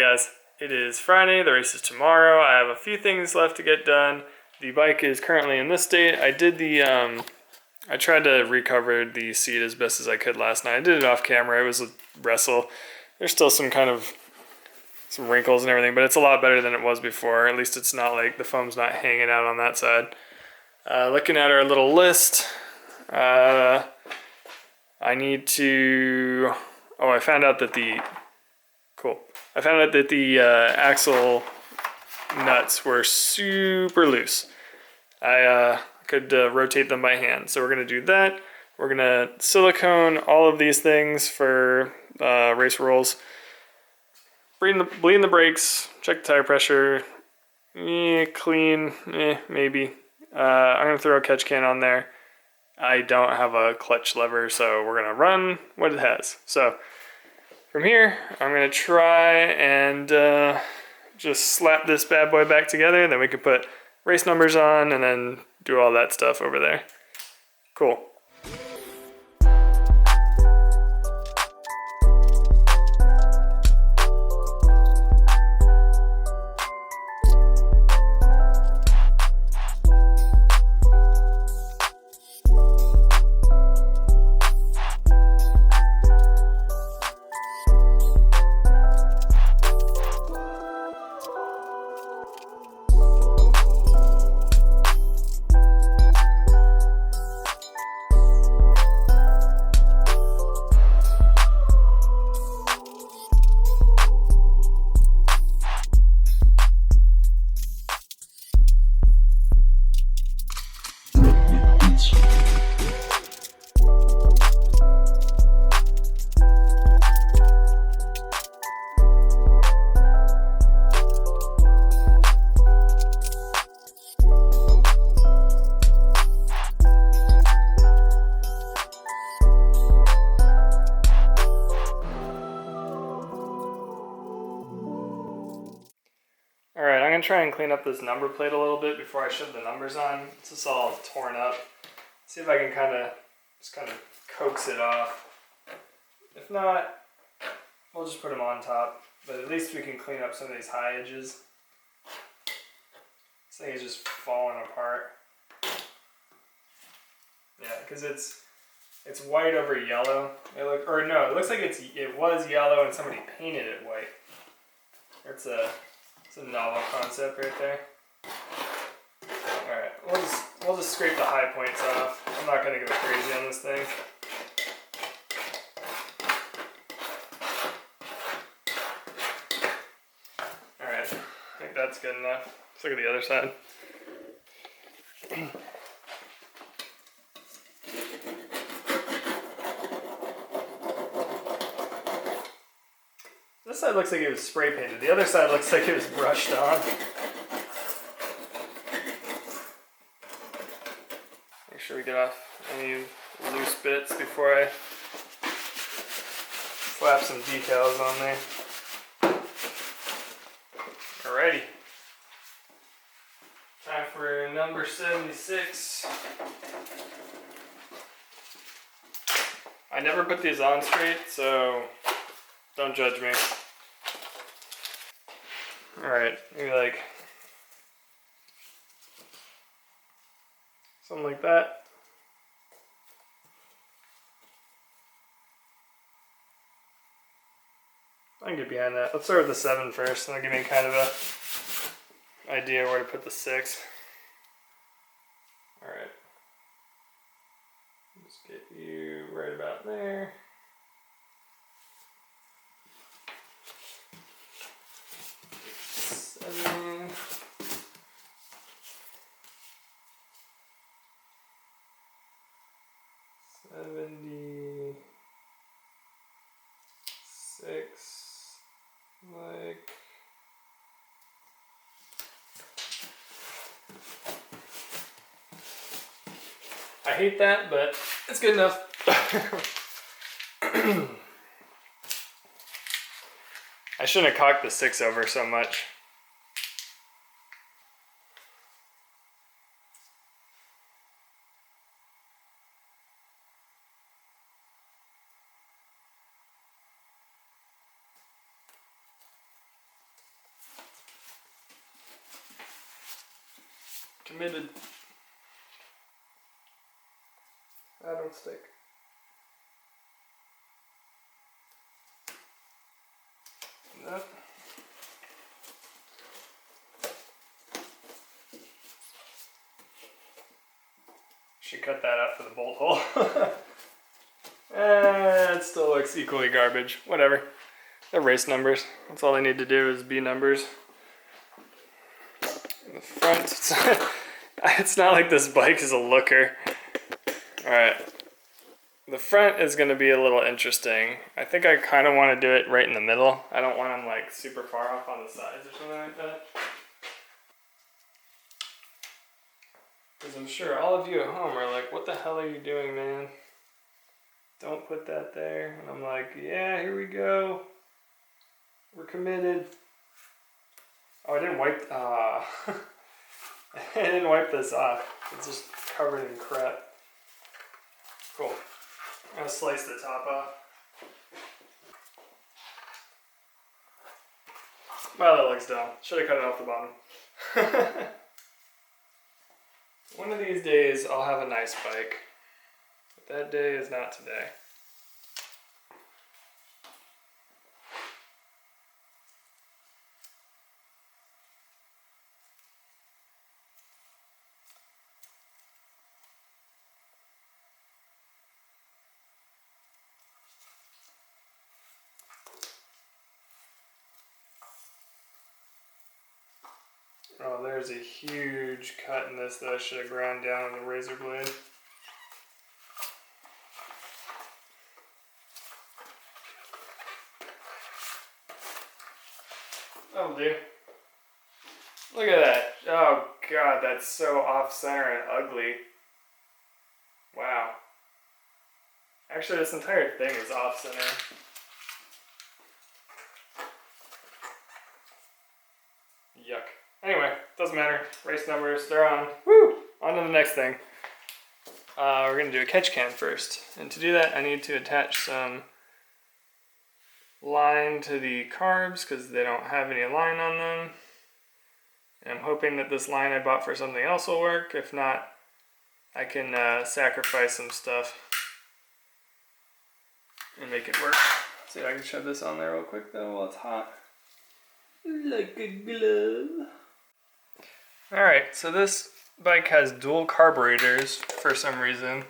guys, it is Friday, the race is tomorrow. I have a few things left to get done. The bike is currently in this state. I did the, I tried to recover the seat as best as I could last night. I did it off camera, it was a wrestle. There's still some wrinkles and everything, but it's a lot better than it was before. At least it's not like the foam's not hanging out on that side. Looking at our little list, I need to, I found out that the axle nuts were super loose. I could rotate them by hand. So we're going to do that. We're going to silicone all of these things for race rolls. Bleed the brakes, check the tire pressure, clean, maybe. I'm going to throw a catch can on there. I don't have a clutch lever, so we're going to run what it has. So from here, I'm going to try and just slap this bad boy back together, then we can put race numbers on and then do all that stuff over there. Cool. Alright, I'm going to try and clean up this number plate a little bit before I shove the numbers on. It's just all torn up. See if I can just kind of coax it off. If not, we'll just put them on top. But at least we can clean up some of these high edges. This thing is just falling apart. Yeah, because it's white over yellow. It looks like it was yellow and somebody painted it white. It's a novel concept right there. Alright, we'll just scrape the high points off. I'm not gonna go crazy on this thing. Alright, I think that's good enough. Let's look at the other side. This side looks like it was spray painted. The other side looks like it was brushed on. Make sure we get off any loose bits before I slap some decals on there. Alrighty. Time for number 76. I never put these on straight, so don't judge me. Alright, maybe like something like that. I can get behind that. Let's start with the 7 first, and that'll give me kind of a idea where to put the 6. Alright. Just get you right about there. Like I hate that, but it's good enough. I shouldn't have cocked the 6 over so much. Committed. I don't stick. Nope. Should cut that out for the bolt hole. It still looks equally garbage. Whatever. They're race numbers. That's all they need to do is be numbers. In the front, it's not like this bike is a looker. Alright. The front is going to be a little interesting. I think I kind of want to do it right in the middle. I don't want them like super far off on the sides or something like that. Because I'm sure all of you at home are like, what the hell are you doing, man? Don't put that there. And I'm like, yeah, here we go. We're committed. Oh, I didn't wipe, I didn't wipe this off. It's just covered in crap. Cool. I'm gonna slice the top off. Wow, that looks dumb. Should have cut it off the bottom. One of these days I'll have a nice bike, but that day is not today. Oh, there's a huge cut in this that I should have ground down with a razor blade. Oh, dude. Look at that. Oh, God, that's so off-center and ugly. Wow. Actually, this entire thing is off-center. Yuck. Anyway, doesn't matter. Race numbers, they're on. Woo! On to the next thing. We're going to do a catch can first. And to do that, I need to attach some line to the carbs because they don't have any line on them. And I'm hoping that this line I bought for something else will work. If not, I can sacrifice some stuff and make it work. Let's see if I can shove this on there real quick though while it's hot. Like a glove. Alright, so this bike has dual carburetors for some reason.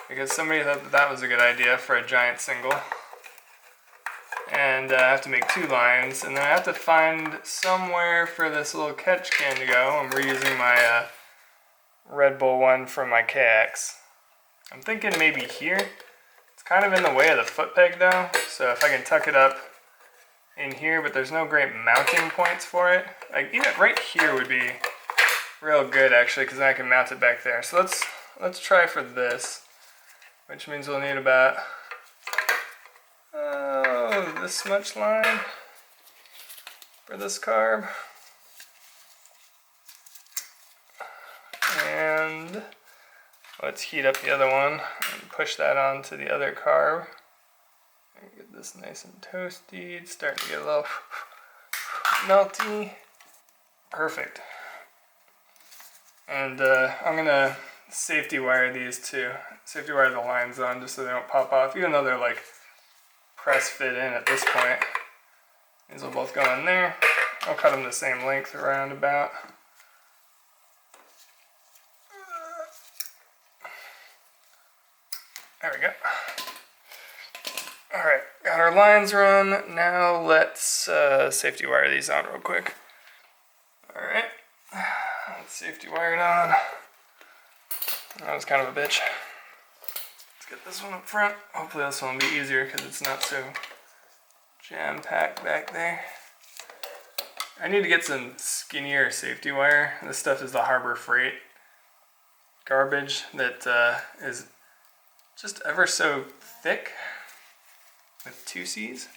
Because somebody thought that was a good idea for a giant single. And I have to make two lines, and then I have to find somewhere for this little catch can to go. I'm reusing my Red Bull one from my KX. I'm thinking maybe here. It's kind of in the way of the foot peg though, so if I can tuck it up in here, but there's no great mounting points for it. Like even right here would be real good actually, because then I can mount it back there. So let's try for this, which means we'll need about this much line for this carb. And let's heat up the other one and push that onto the other carb. And get this nice and toasty. It's starting to get a little melty. Perfect. And I'm gonna safety wire these too. Safety wire the lines on just so they don't pop off, even though they're like press fit in at this point. These will both go in there. I'll cut them the same length around about. There we go. Alright, got our lines run. Now let's safety wire these on real quick. Alright, let's safety wire it on. That was kind of a bitch. Let's get this one up front. Hopefully this one will be easier because it's not so jam-packed back there. I need to get some skinnier safety wire. This stuff is the Harbor Freight garbage that is just ever so thick with 2 C's.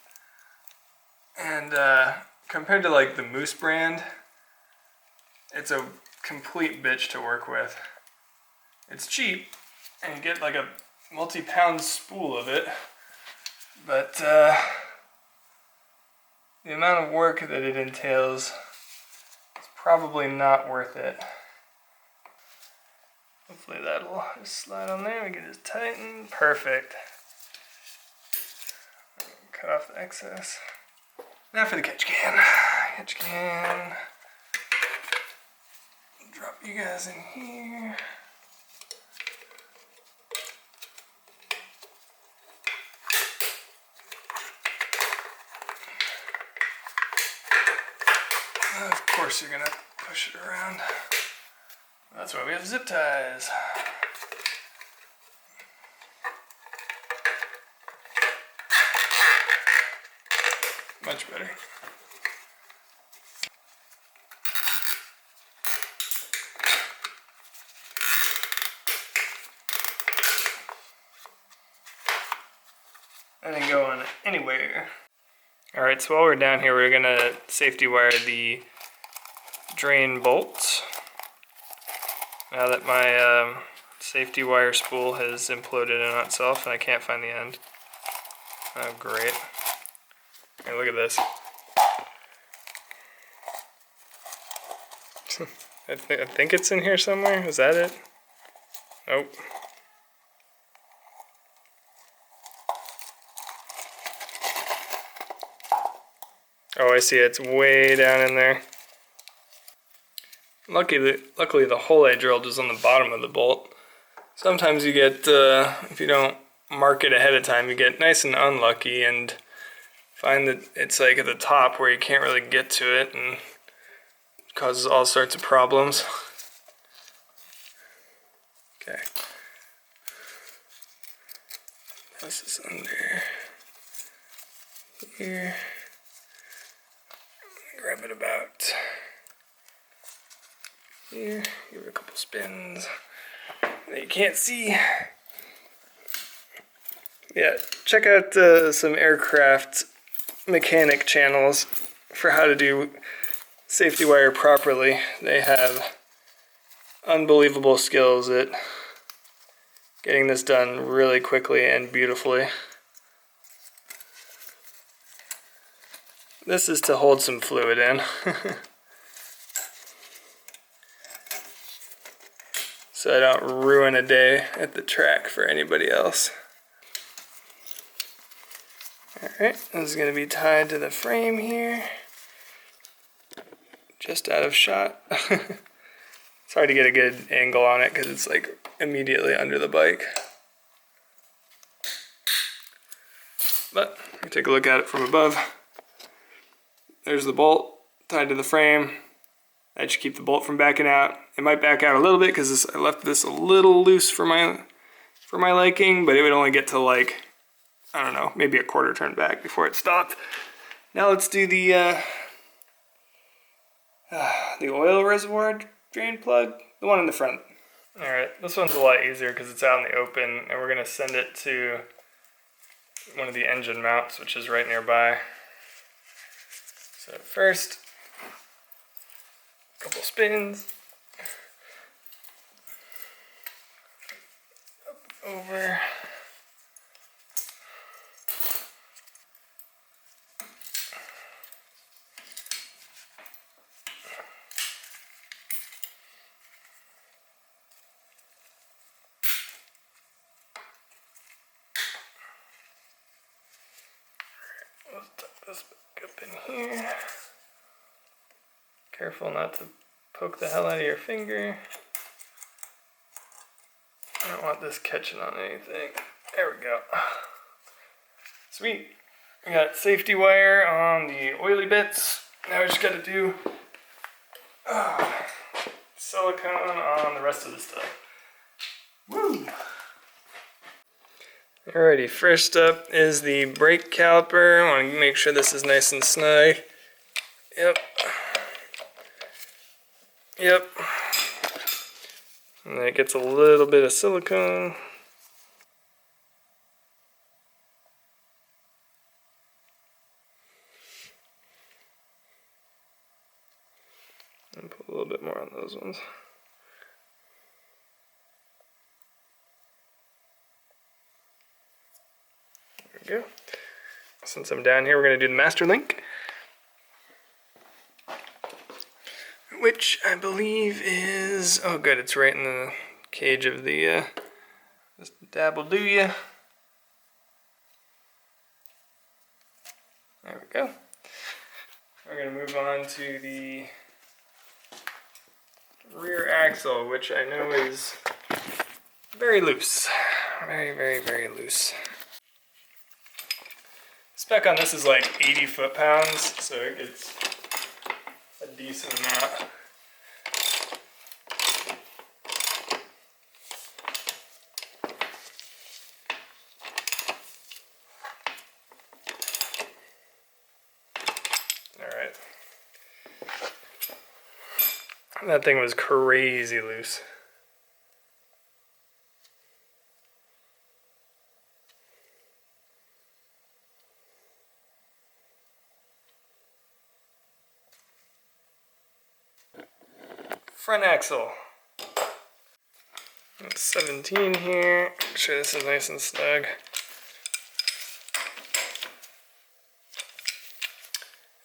And compared to like the Moose brand, it's a complete bitch to work with. It's cheap and you get like a multi-pound spool of it, but the amount of work that it entails is probably not worth it. Hopefully that'll just slide on there. We can just tighten. Perfect. Cut off the excess. Now for the catch can. Catch can. Drop you guys in here. Of course you're gonna push it around. That's why we have zip ties. Much better. And then go on anywhere. Alright, so while we're down here, we're gonna safety wire the drain bolts. Now that my safety wire spool has imploded in on itself and I can't find the end. Oh, great. Hey, look at this. I think it's in here somewhere. Is that it? Nope. Oh, I see it. It's way down in there. Luckily the hole I drilled is on the bottom of the bolt. Sometimes you get, if you don't mark it ahead of time, you get nice and unlucky and find that it's like at the top where you can't really get to it and it causes all sorts of problems. Okay. This is under here. Grab it about here, give it a couple spins that you can't see. Yeah, check out some aircraft mechanic channels for how to do safety wire properly. They have unbelievable skills at getting this done really quickly and beautifully. This is to hold some fluid in. So I don't ruin a day at the track for anybody else. Alright, this is going to be tied to the frame here. Just out of shot. It's hard to get a good angle on it because it's like immediately under the bike. But you can take a look at it from above. There's the bolt tied to the frame. That should keep the bolt from backing out. It might back out a little bit because I left this a little loose for my liking, but it would only get to like, I don't know, maybe a quarter turn back before it stopped. Now let's do the oil reservoir drain plug, the one in the front. All right, this one's a lot easier because it's out in the open, and we're gonna send it to one of the engine mounts, which is right nearby. So first, a couple spins, up, over, let's tuck this back up in here. Careful not to poke the hell out of your finger. I don't want this catching on anything. There we go. Sweet. We got safety wire on the oily bits. Now we just got to do silicone on the rest of the stuff. Woo! Alrighty, first up is the brake caliper. I want to make sure this is nice and snug. Yep. Yep. And then it gets a little bit of silicone. And put a little bit more on those ones. There we go. Since I'm down here, we're going to do the master link, which I believe is, oh good, it's right in the cage of the this dab will do ya. There we go. We're gonna move on to the rear axle, which I know is very loose. Very, very, very loose. Spec on this is like 80 foot-pounds, so it gets a decent amount. Alright. That thing was crazy loose. Front axle. That's 17 here. Make sure this is nice and snug.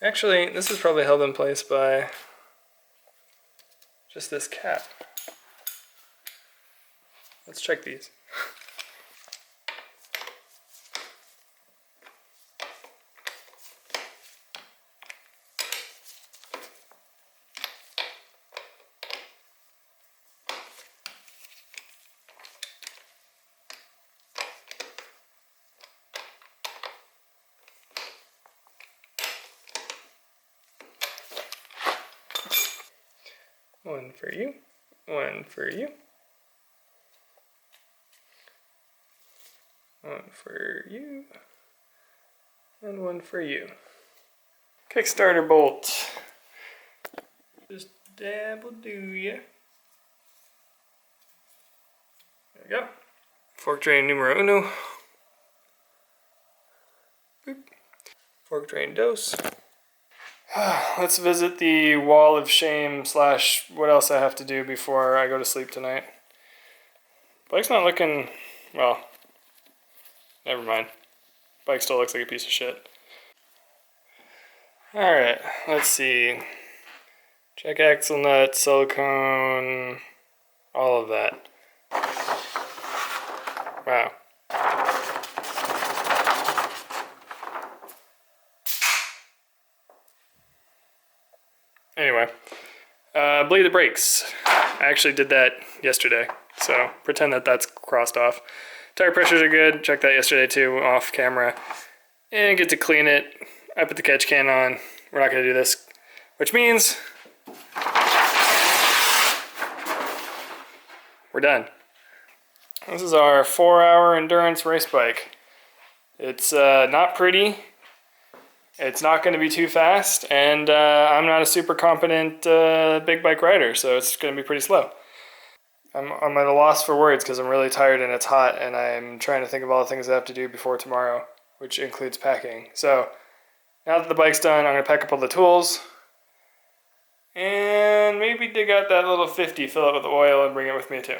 Actually, this is probably held in place by just this cap. Let's check these. One for you, one for you, one for you, and one for you. Kickstarter bolt. Just dab will do ya. There we go. Fork drain numero uno. Boop. Fork drain dos. Let's visit the wall of shame slash what else I have to do before I go to sleep tonight. Bike's not looking, well, never mind. Bike still looks like a piece of shit. Alright, let's see. Check axle nut, silicone, all of that. Wow. Anyway, bleed the brakes. I actually did that yesterday, so pretend that that's crossed off. Tire pressures are good. Checked that yesterday too, off camera. And get to clean it. I put the catch can on. We're not going to do this, which means we're done. This is our 4-hour endurance race bike. It's not pretty. It's not going to be too fast, and I'm not a super competent big bike rider, so it's going to be pretty slow. I'm at a loss for words because I'm really tired and it's hot, and I'm trying to think of all the things I have to do before tomorrow, which includes packing. So now that the bike's done, I'm going to pack up all the tools, and maybe dig out that little 50, fill it with oil, and bring it with me too.